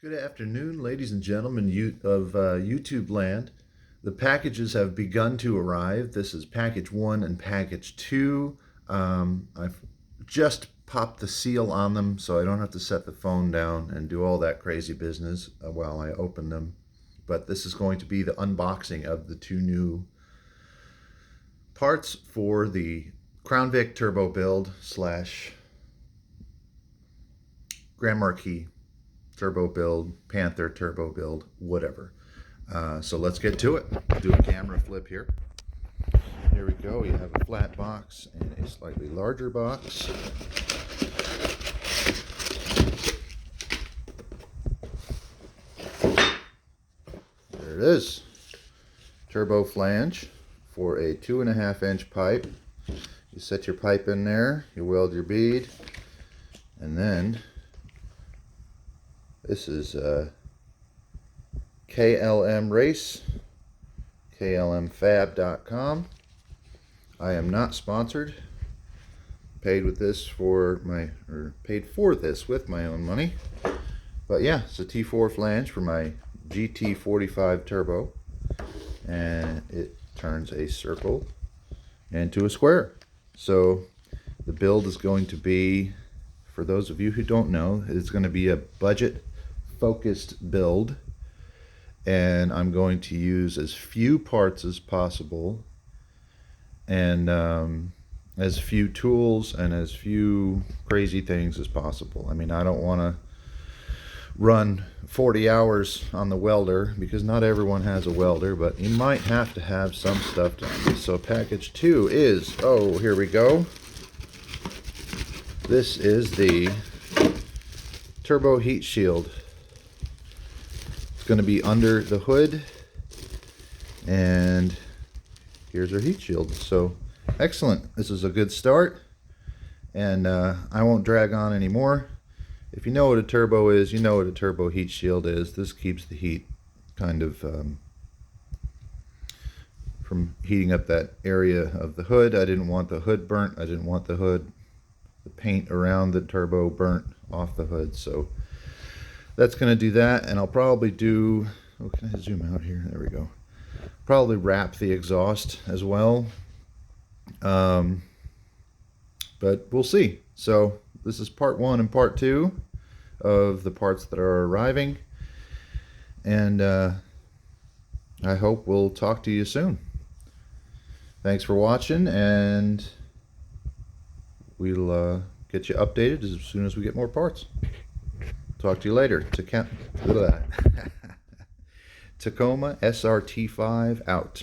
Good afternoon, ladies and gentlemen of YouTube land. The packages have begun to arrive. This is package 1 and package 2. I've just popped the seal on them so I don't have to set the phone down and do all that crazy business while I open them. But this is going to be the unboxing of the two new parts for the Crown Vic Turbo Build / Grand Marquis Turbo Build, Panther Turbo Build, whatever. So let's get to it. I'll do a camera flip here. Here we go. You have a flat box and a slightly larger box. There it is. Turbo flange for a 2.5-inch pipe. You set your pipe in there, you weld your bead, and then this is KLM Race, klmfab.com. I am not sponsored. Paid for this with my own money. But yeah, it's a T4 flange for my GT45 Turbo, and it turns a circle into a square. So the build is going to be, for those of you who don't know, it's going to be a budget focused build, and I'm going to use as few parts as possible and as few tools and as few crazy things as possible. I mean, I don't want to run 40 hours on the welder because not everyone has a welder, but you might have to have some stuff done. So package 2 is, oh, here we go. This is the turbo heat shield. It's going to be under the hood, and here's our heat shield. So excellent. This is a good start, and I won't drag on anymore. If you know what a turbo is, you know what a turbo heat shield is. This keeps the heat kind of from heating up that area of the hood. I didn't want the hood burnt. I didn't want the paint around the turbo burnt off the hood. So that's going to do that, and I'll probably do, oh, can I zoom out here? There we go. Probably wrap the exhaust as well. But we'll see. So this is part 1 and part 2 of the parts that are arriving, and I hope we'll talk to you soon. Thanks for watching, and we'll get you updated as soon as we get more parts. Talk to you later. Tacoma SRT5 out.